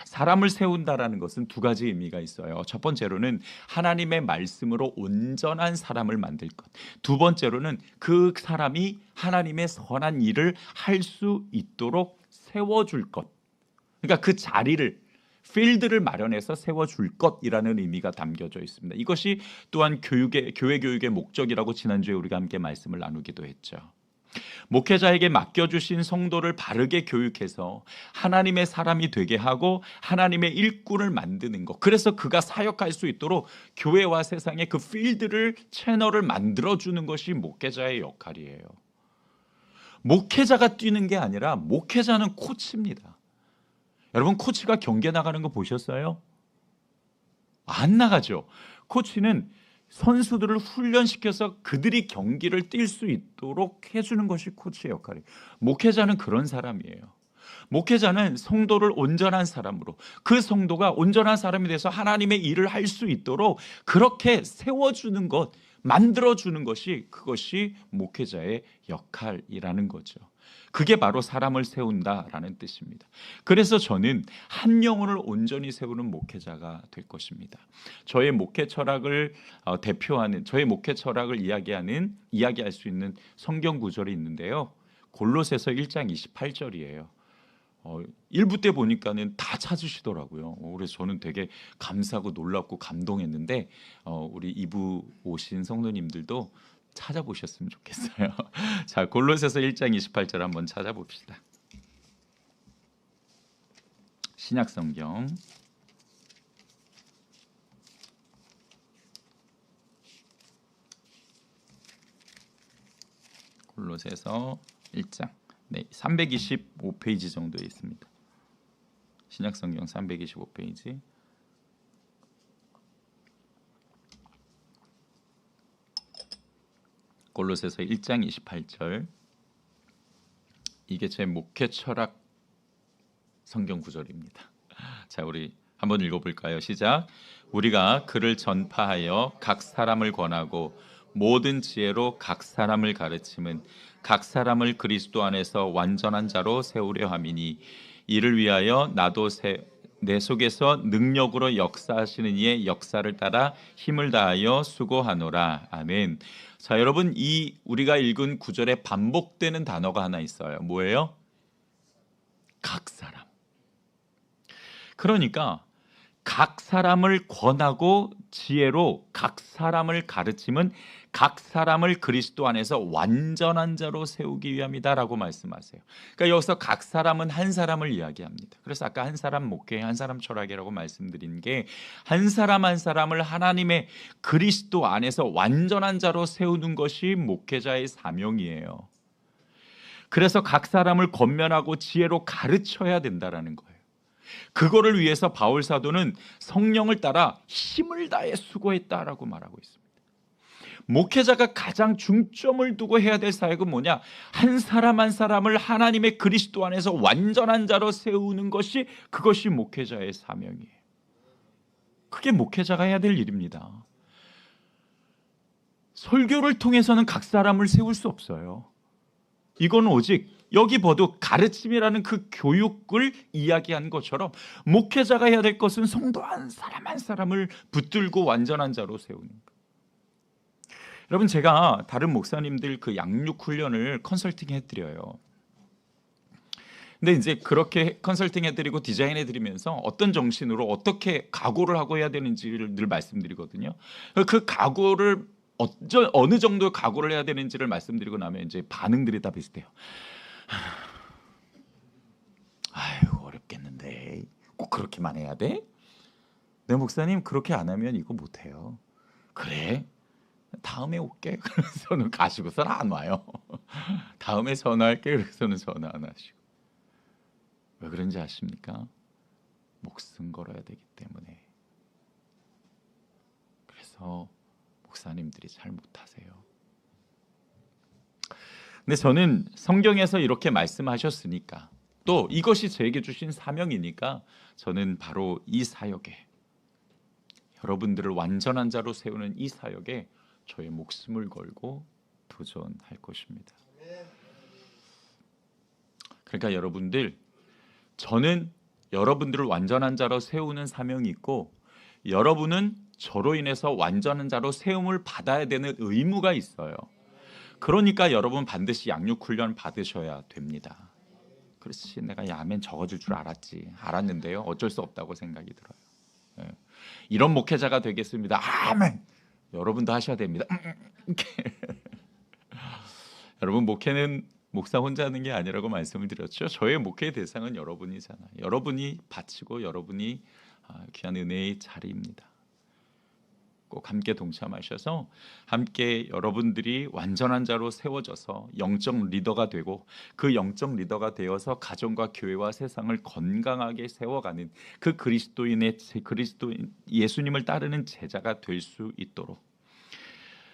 사람을 세운다라는 것은 두 가지 의미가 있어요. 첫 번째로는 하나님의 말씀으로 온전한 사람을 만들 것. 두 번째로는 그 사람이 하나님의 선한 일을 할 수 있도록 세워줄 것. 그러니까 그 자리를, 필드를 마련해서 세워줄 것이라는 의미가 담겨져 있습니다. 이것이 또한 교회 교육의 목적이라고 지난주에 우리가 함께 말씀을 나누기도 했죠. 목회자에게 맡겨주신 성도를 바르게 교육해서 하나님의 사람이 되게 하고 하나님의 일꾼을 만드는 것, 그래서 그가 사역할 수 있도록 교회와 세상에 그 필드를, 채널을 만들어주는 것이 목회자의 역할이에요. 목회자가 뛰는 게 아니라 목회자는 코치입니다. 여러분, 코치가 경기에 나가는 거 보셨어요? 안 나가죠. 코치는 선수들을 훈련시켜서 그들이 경기를 뛸 수 있도록 해주는 것이 코치의 역할이에요. 목회자는 그런 사람이에요. 목회자는 성도를 온전한 사람으로, 그 성도가 온전한 사람이 돼서 하나님의 일을 할 수 있도록 그렇게 세워주는 것, 만들어주는 것이, 그것이 목회자의 역할이라는 거죠. 그게 바로 사람을 세운다라는 뜻입니다. 그래서 저는 한 영혼을 온전히 세우는 목회자가 될 것입니다. 저의 목회 철학을 대표하는, 저의 목회 철학을 이야기할 수 있는 성경 구절이 있는데요. 골로새서 1장 28절이에요. 1부 때 보니까는 다 찾으시더라고요. 그래서 저는 되게 감사하고 놀랍고 감동했는데, 우리 2부 오신 성도님들도 찾아보셨으면 좋겠어요. 자, 골로새서 1장 28절 한번 찾아봅시다. 신약 성경 골로새서 1장. 네, 325페이지 정도에 있습니다. 신약 성경 325페이지. 골로새서 1장 28절. 이게 제 목회 철학 성경 구절입니다. 자, 우리 한번 읽어볼까요? 시작. 우리가 그를 전파하여 각 사람을 권하고 모든 지혜로 각 사람을 가르침은 각 사람을 그리스도 안에서 완전한 자로 세우려 함이니 이를 위하여 나도 내 속에서 능력으로 역사하시는 이의 역사를 따라 힘을 다하여 수고하노라. 아멘. 자, 여러분, 이 우리가 읽은 구절에 반복되는 단어가 하나 있어요. 뭐예요? 각 사람. 그러니까 각 사람을 권하고 지혜로 각 사람을 가르침은 각 사람을 그리스도 안에서 완전한 자로 세우기 위함이다라고 말씀하세요. 그러니까 여기서 각 사람은 한 사람을 이야기합니다. 그래서 아까 한 사람 목회, 한 사람 철학이라고 말씀드린 게 한 사람 한 사람을 하나님의 그리스도 안에서 완전한 자로 세우는 것이 목회자의 사명이에요. 그래서 각 사람을 권면하고 지혜로 가르쳐야 된다라는 거예요. 그거를 위해서 바울 사도는 성령을 따라 힘을 다해 수고했다라고 말하고 있습니다. 목회자가 가장 중점을 두고 해야 될 사역은 뭐냐? 한 사람 한 사람을 하나님의 그리스도 안에서 완전한 자로 세우는 것이 그것이 목회자의 사명이에요. 그게 목회자가 해야 될 일입니다. 설교를 통해서는 각 사람을 세울 수 없어요. 이건 오직 여기 봐도 가르침이라는 그 교육을 이야기한 것처럼 목회자가 해야 될 것은 성도 한 사람 한 사람을 붙들고 완전한 자로 세우는 것. 여러분, 제가 다른 목사님들 그 양육 훈련을 컨설팅 해드려요. 근데 이제 그렇게 컨설팅 해드리고 디자인 해드리면서 어떤 정신으로 어떻게 각오를 하고 해야 되는지를 늘 말씀드리거든요. 그 각오를 어느 정도의 각오를 해야 되는지를 말씀드리고 나면 이제 반응들이 다 비슷해요. 아유, 어렵겠는데 꼭 그렇게만 해야 돼? 네, 목사님, 그렇게 안 하면 이거 못해요. 그래? 다음에 올게. 그래서는 가시고서는 안 와요. 다음에 전화할게. 그래서는 전화 안 하시고. 왜 그런지 아십니까? 목숨 걸어야 되기 때문에. 그래서 목사님들이 잘 못하세요. 근데 저는 성경에서 이렇게 말씀하셨으니까, 또 이것이 저에게 주신 사명이니까 저는 바로 이 사역에, 여러분들을 완전한 자로 세우는 이 사역에 저의 목숨을 걸고 도전할 것입니다. 그러니까 여러분들, 저는 여러분들을 완전한 자로 세우는 사명이 있고, 여러분은 저로 인해서 완전한 자로 세움을 받아야 되는 의무가 있어요. 그러니까 여러분 반드시 양육훈련 받으셔야 됩니다. 그렇지, 내가 야멘 적어줄 줄 알았는데요, 어쩔 수 없다고 생각이 들어요. 이런 목회자가 되겠습니다. 아멘. 여러분도 하셔야 됩니다. 여러분, 목회는 목사 혼자 하는 게 아니라고 말씀을 드렸죠. 저의 목회의 대상은 여러분이잖아요. 여러분이 바치고 여러분이 귀한 은혜의 자리입니다. 꼭 함께 동참하셔서 함께 여러분들이 완전한 자로 세워져서 영적 리더가 되고, 그 영적 리더가 되어서 가정과 교회와 세상을 건강하게 세워가는 그 그리스도인의 예수님을 따르는 제자가 될 수 있도록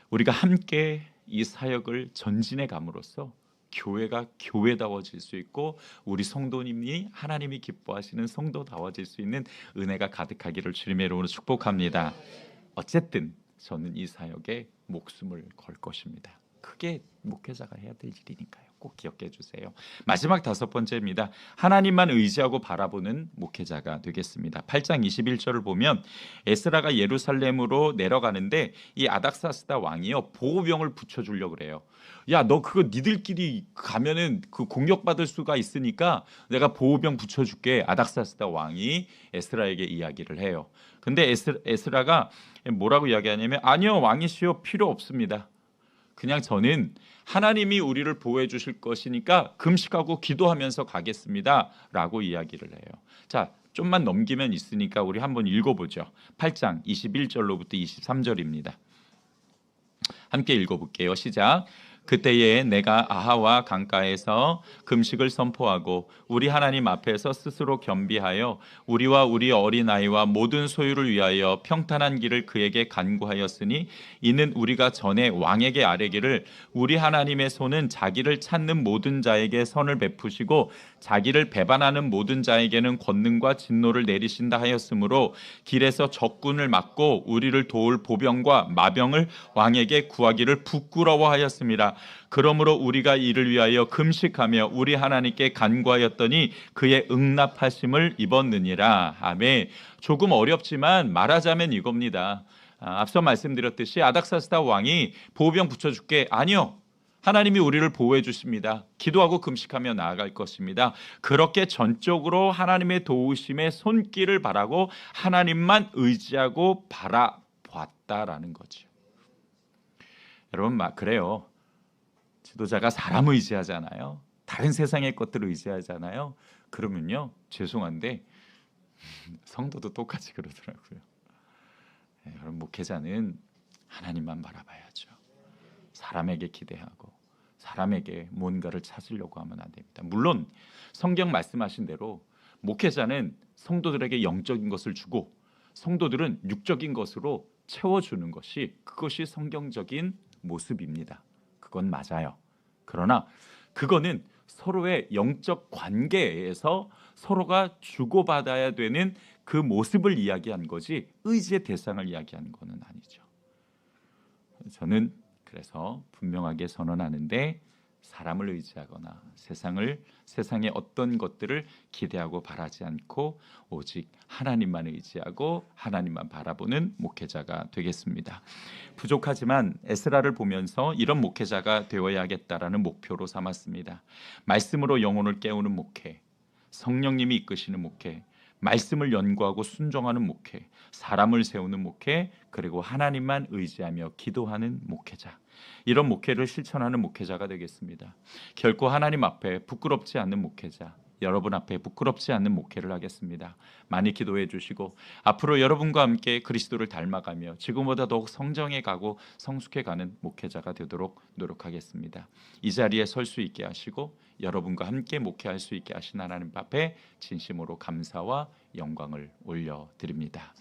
우리가 함께 이 사역을 전진해 감으로써 교회가 교회다워질 수 있고, 우리 성도님이 하나님이 기뻐하시는 성도다워질 수 있는 은혜가 가득하기를 주님의 이름으로 축복합니다. 어쨌든 저는 이 사역에 목숨을 걸 것입니다. 그게 목회자가 해야 될 일이니까요. 꼭 기억해 주세요. 마지막 5번째입니다. 하나님만 의지하고 바라보는 목회자가 되겠습니다. 8장 21절을 보면 에스라가 예루살렘으로 내려가는데 이 아닥사스다 왕이요, 보호병을 붙여주려고 그래요. 야, 너 그거 니들끼리 가면은 그 공격받을 수가 있으니까 내가 보호병 붙여줄게. 아닥사스다 왕이 에스라에게 이야기를 해요. 근데 에스라가 뭐라고 이야기하냐면, 아니요, 왕이시여, 필요 없습니다. 그냥 저는 하나님이 우리를 보호해 주실 것이니까 금식하고 기도하면서 가겠습니다 라고 이야기를 해요. 자, 좀만 넘기면 있으니까 우리 한번 읽어보죠. 8장 21절로부터 23절입니다. 함께 읽어볼게요. 시작. 그때에 내가 아하와 강가에서 금식을 선포하고 우리 하나님 앞에서 스스로 겸비하여 우리와 우리 어린아이와 모든 소유를 위하여 평탄한 길을 그에게 간구하였으니 이는 우리가 전에 왕에게 아뢰기를 우리 하나님의 손은 자기를 찾는 모든 자에게 선을 베푸시고 자기를 배반하는 모든 자에게는 권능과 진노를 내리신다 하였으므로 길에서 적군을 막고 우리를 도울 보병과 마병을 왕에게 구하기를 부끄러워하였습니다. 그러므로 우리가 이를 위하여 금식하며 우리 하나님께 간구하였더니 그의 응답하심을 입었느니라. 아멘. 조금 어렵지만 말하자면 이겁니다. 앞서 말씀드렸듯이 아닥사스다 왕이 보병 붙여줄게. 아니요. 하나님이 우리를 보호해 주십니다. 기도하고 금식하며 나아갈 것입니다. 그렇게 전적으로 하나님의 도우심의 손길을 바라고 하나님만 의지하고 바라보았다라는 거죠. 여러분 그래요. 지도자가 사람 의지하잖아요. 다른 세상의 것들을 의지하잖아요. 그러면요, 죄송한데 성도도 똑같이 그러더라고요. 여러분 목회자는 하나님만 바라봐야죠. 사람에게 기대하고 사람에게 뭔가를 찾으려고 하면 안 됩니다. 물론 성경 말씀하신 대로 목회자는 성도들에게 영적인 것을 주고 성도들은 육적인 것으로 채워주는 것이 그것이 성경적인 모습입니다. 그건 맞아요. 그러나 그거는 서로의 영적 관계에서 서로가 주고받아야 되는 그 모습을 이야기한 거지 의지의 대상을 이야기하는 것은 아니죠. 저는 그래서 분명하게 선언하는데 사람을 의지하거나 세상의 어떤 것들을 기대하고 바라지 않고 오직 하나님만 의지하고 하나님만 바라보는 목회자가 되겠습니다. 부족하지만 에스라를 보면서 이런 목회자가 되어야겠다라는 목표로 삼았습니다. 말씀으로 영혼을 깨우는 목회, 성령님이 이끄시는 목회, 말씀을 연구하고 순종하는 목회, 사람을 세우는 목회, 그리고 하나님만 의지하며 기도하는 목회자. 이런 목회를 실천하는 목회자가 되겠습니다. 결코 하나님 앞에 부끄럽지 않는 목회자, 여러분 앞에 부끄럽지 않는 목회를 하겠습니다. 많이 기도해 주시고 앞으로 여러분과 함께 그리스도를 닮아가며 지금보다 더욱 성정해 가고 성숙해 가는 목회자가 되도록 노력하겠습니다. 이 자리에 설 수 있게 하시고 여러분과 함께 목회할 수 있게 하신 하나님 앞에 진심으로 감사와 영광을 올려드립니다.